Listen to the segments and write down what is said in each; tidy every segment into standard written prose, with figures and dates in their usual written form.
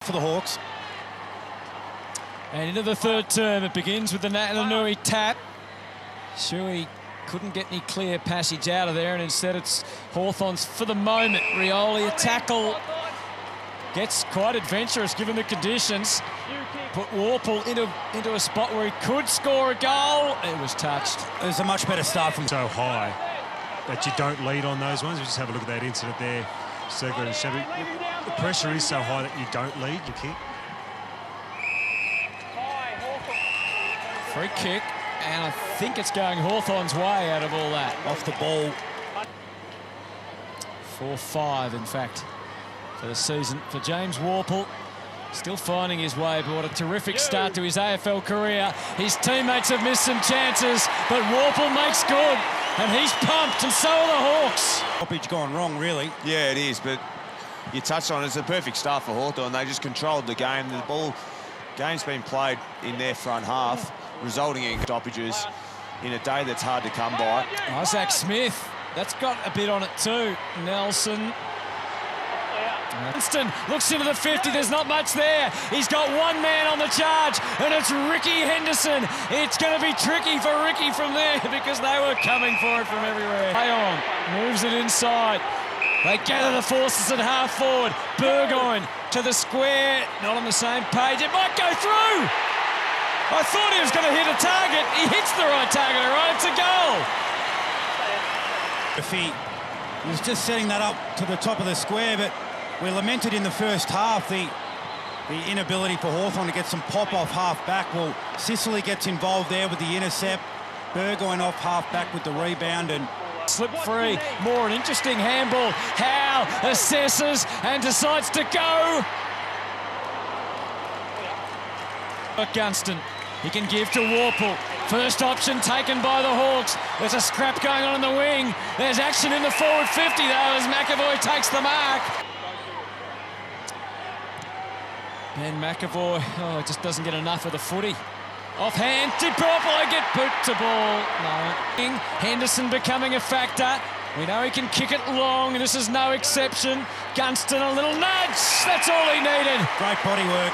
For the Hawks. And into the third term, it begins with the Natanui tap. Shuey couldn't get any clear passage out of there, and instead it's Hawthorn's for the moment. Rioli, a tackle, gets quite adventurous given the conditions. Put Warple into a spot where he could score a goal. It was touched. It was a much better start from so high that you don't lead on those ones. We just have a look at that incident there. Circular and Chevy. The pressure is so high that you don't lead. You kick. Free kick, and I think it's going Hawthorn's way out of all that. off the ball. 4-5, in fact, for the season for James Warple. Still finding his way, but what a terrific start to his AFL career. His teammates have missed some chances, but Warple makes good, and he's pumped, and so are the Hawks. Stoppage gone wrong, really. Yeah, it is, but you touched on it. It's a perfect start for Hawthorn. They just controlled the game. The game's been played in their front half, resulting in stoppages in a day that's hard to come by. Isaac Smith, that's got a bit on it too. Nelson. Winston looks into the 50, there's not much there. He's got one man on the charge, and it's Ricky Henderson. It's going to be tricky for Ricky from there because they were coming for it from everywhere. Ayon moves it inside. They gather the forces at half forward. Burgoyne to the square, not on the same page. It might go through. I thought he was going to hit a target. He hits the right target, all right? It's a goal. If he was just setting that up to the top of the square, but we lamented in the first half the inability for Hawthorn to get some pop off half back. Well, Sicily gets involved there with the intercept. Burgoyne off half back with the rebound and slip free. More an interesting handball. Howe assesses and decides to go. Gunston, he can give to Warple. First option taken by the Hawks. There's a scrap going on in the wing. There's action in the forward 50 though as McAvoy takes the mark. And McAvoy, just doesn't get enough of the footy. Offhand, did Popolo get boot to ball? No. Henderson becoming a factor. We know he can kick it long, and this is no exception. Gunston, a little nudge. That's all he needed. great body work.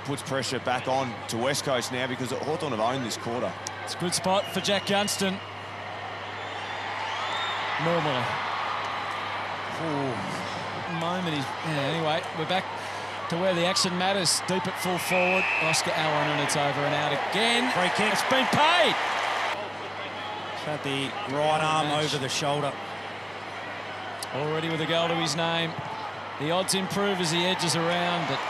Puts pressure back on to West Coast now because Hawthorn have owned this quarter. It's a good spot for Jack Gunston. Normally. Moment. Anyway, we're back to where the action matters. Deep at full forward. Oscar Allen, and it's over and out again. Free kick. It's been paid. Had the right arm over the shoulder. Already with a goal to his name. The odds improve as he edges around, but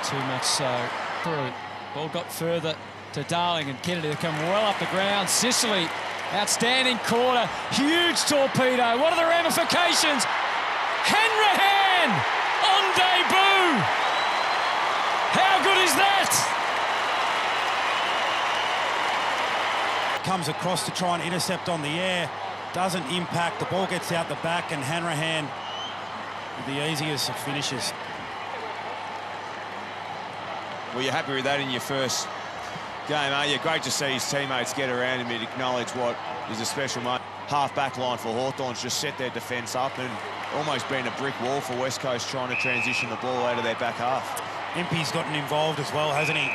too much so. Through. Ball got further to Darling, and Kennedy to come well up the ground. Sicily, outstanding quarter. Huge torpedo. What are the ramifications? Hanrahan on debut. How good is that? Comes across to try and intercept on the air. Doesn't impact. The ball gets out the back, and Hanrahan with the easiest of finishes. Well, you're happy with that in your first game, aren't you? Great to see his teammates get around him and acknowledge what is a special moment. Half-back line for Hawthorn's just set their defence up and almost been a brick wall for West Coast trying to transition the ball out of their back half. Impey's gotten involved as well, hasn't he?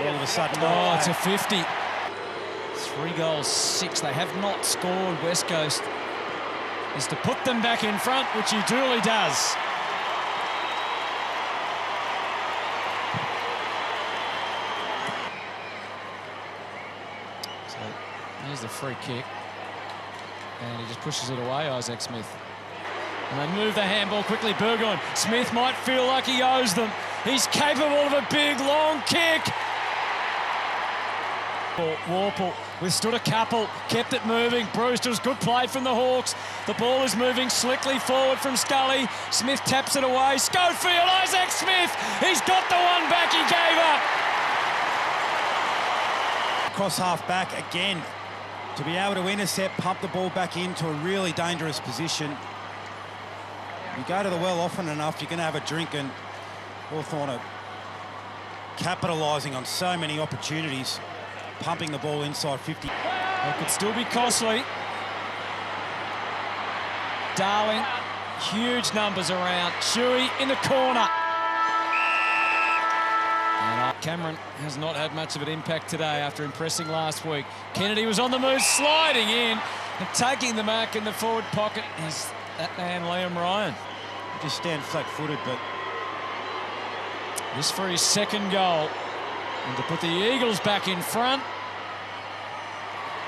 All of a sudden. Oh, it's a 50. 3 goals, 6. They have not scored. West Coast is to put them back in front, which he duly does. So here's the free kick. And he just pushes it away, Isaac Smith. And they move the handball quickly. Burgoyne. Smith might feel like he owes them. He's capable of a big, long kick. Warple withstood a couple, kept it moving. Brewster's good play from the Hawks. The ball is moving slickly forward from Scully. Smith taps it away. Schofield, Isaac Smith. He's got the one back he gave up. Cross half back again. To be able to intercept, pump the ball back into a really dangerous position. You go to the well often enough, you're going to have a drink, and Hawthorn are capitalising on so many opportunities, pumping the ball inside 50. It could still be costly. Darling, huge numbers around. Shuey in the corner. Cameron has not had much of an impact today after impressing last week. Kennedy was on the move, sliding in and taking the mark in the forward pocket is that man, Liam Ryan. Just stand flat-footed, but... This for his second goal. And to put the Eagles back in front.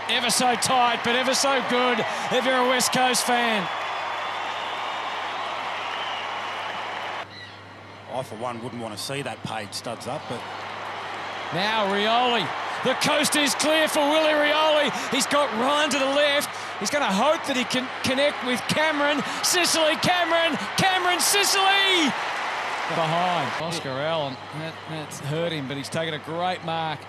Ever so tight, but ever so good if you're a West Coast fan. I, for one, wouldn't want to see that paid studs up, but... Now Rioli. The coast is clear for Willie Rioli. He's got Ryan to the left. He's going to hope that he can connect with Cameron. Sicily, Cameron, Sicily! Behind Oscar Allen. That's hurt him, but he's taken a great mark.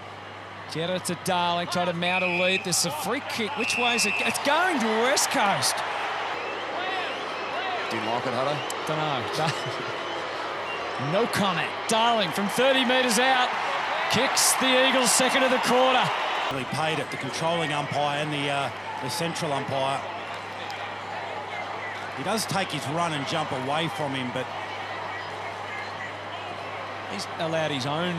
Jetta to Darling, try to mount a lead. There's a free kick. Which way is it? It's going to West Coast. Didn't like it, Hutto? Don't know. No comment. Darling from 30 metres out kicks the Eagles second of the quarter. He paid it, the controlling umpire and the central umpire. He does take his run and jump away from him, but... He's allowed his own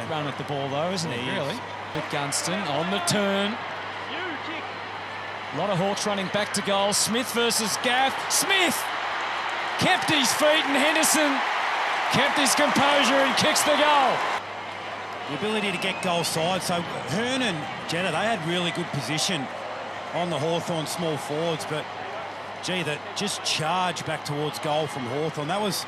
run at the ball, though, isn't he, really? With Gunston on the turn. A lot of Hawks running back to goal. Smith versus Gaff. Smith kept his feet, and Henderson kept his composure and kicks the goal. The ability to get goal side. So Hearn and Jetta, they had really good position on the Hawthorn small forwards, but gee, that just charge back towards goal from Hawthorn. That was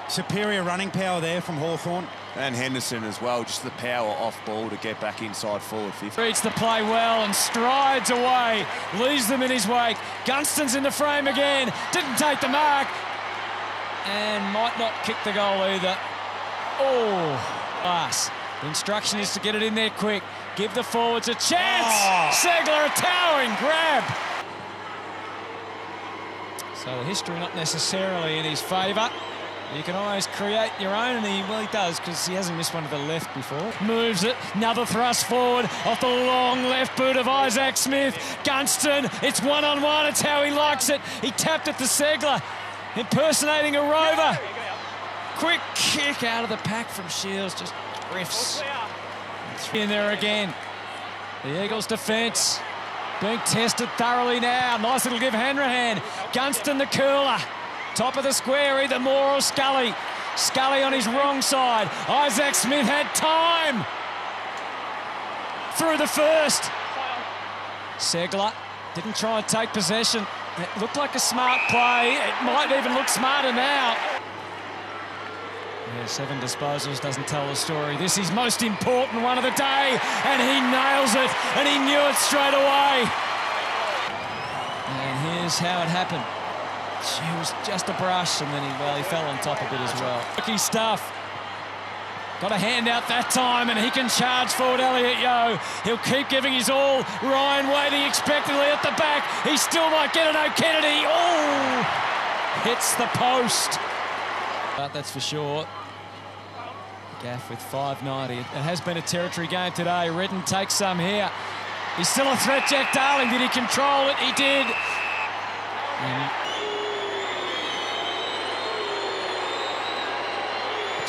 superior running power there from Hawthorn. And Henderson as well, just the power off ball to get back inside forward 50. Reads the play well and strides away, leaves them in his wake. Gunston's in the frame again, didn't take the mark, and might not kick the goal either. Oh, pass. The instruction is to get it in there quick. Give the forwards a chance. Oh. Segler, a towering grab. So the history not necessarily in his favour. You can always create your own, and he does, because he hasn't missed one to the left before. Moves it, another thrust forward off the long left boot of Isaac Smith. Gunston, it's one-on-one, it's how he likes it. He tapped it to Segler, impersonating a rover. Quick kick out of the pack from Shields, just riffs. In there again. The Eagles' defence being tested thoroughly now. Nice little give Hanrahan. Gunston the curler. Top of the square, either Moore or Scully. Scully on his wrong side. Isaac Smith had time. Through the first. Segler didn't try and take possession. It looked like a smart play. It might even look smarter now. Yeah, 7 disposals doesn't tell the story. This is most important one of the day, and he nails it, and he knew it straight away. And here's how it happened. It was just a brush, and then he fell on top a bit as well. Lucky stuff. Got a hand out that time, and he can charge forward Elliott Yeo. He'll keep giving his all. Ryan waiting expectantly at the back. He still might get it. O'Kennedy. Oh! Hits the post. But that's for sure. Gaff with 590. It has been a territory game today. Redden takes some here. He's still a threat, Jack Darling. Did he control it? He did.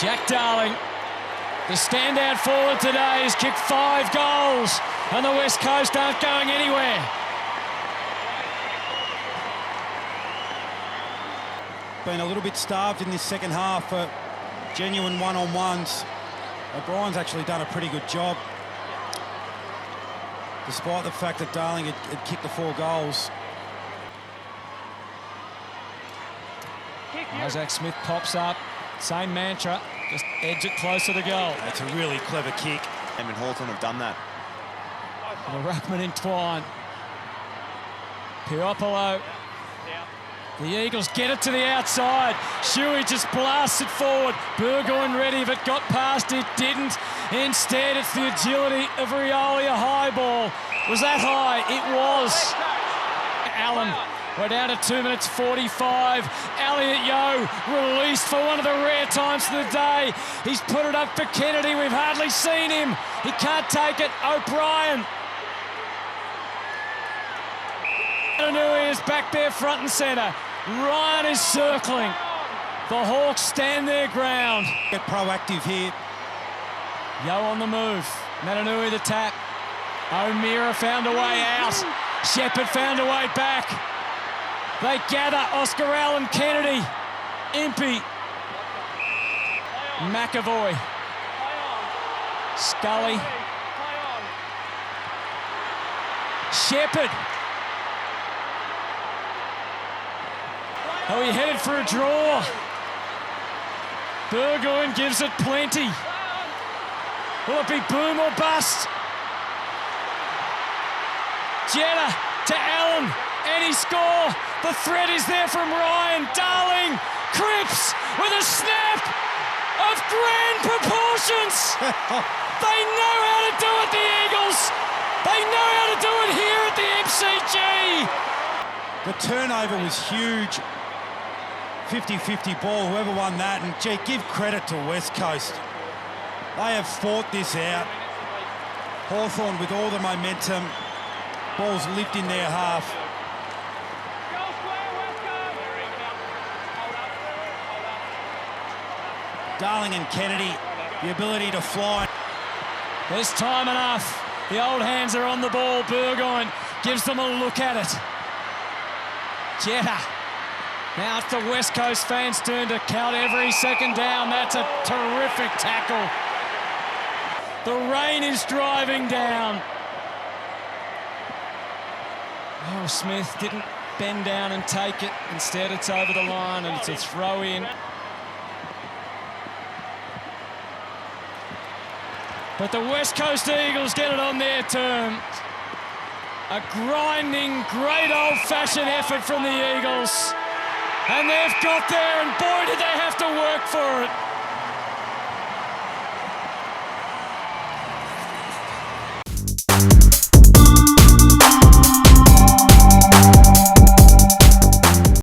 Jack Darling, the standout forward today, has kicked 5 goals, and the West Coast aren't going anywhere. Been a little bit starved in this second half for genuine one-on-ones. O'Brien's actually done a pretty good job, despite the fact that Darling had kicked the 4 goals. Isaac Smith pops up. Same mantra, just edge it closer to goal. That's a really clever kick. And Hawthorn have done that. And the ruckman entwine. Piopolo. The Eagles get it to the outside. Shuey just blasts it forward. Burgoyne ready if it got past, it didn't. Instead, it's the agility of Rioli, a high ball. Was that high? It was. Allen. We're down to 2 minutes 45. Elliott Yeo released for one of the rare times of the day. He's put it up for Kennedy. We've hardly seen him. He can't take it. O'Brien. Anui is back there front and centre. Ryan is circling. The Hawks stand their ground. Get proactive here. Yo on the move. Matanui the tap. O'Meara found a way out. Shepherd found a way back. They gather. Oscar Allen Kennedy. Impey. McAvoy. Scully. Shepherd. Oh, he headed for a draw. Burgoyne gives it plenty. Will it be boom or bust? Jetta to Allen, and he score. The threat is there from Ryan. Darling, Cripps with a snap of grand proportions. They know how to do it, the Eagles. They know how to do it here at the MCG. The turnover was huge. 50-50 ball, whoever won that. And, gee, give credit to West Coast. They have fought this out. Hawthorn with all the momentum. Ball's lived in their half. Darling and Kennedy, the ability to fly. There's time enough. The old hands are on the ball. Burgoyne gives them a look at it. Jetta. Now it's the West Coast fans' turn to count every second down. That's a terrific tackle. The rain is driving down. Oh, Smith didn't bend down and take it. Instead, it's over the line and it's a throw in. But the West Coast Eagles get it on their terms. A grinding, great old-fashioned effort from the Eagles. And they've got there, and boy, did they have to work for it.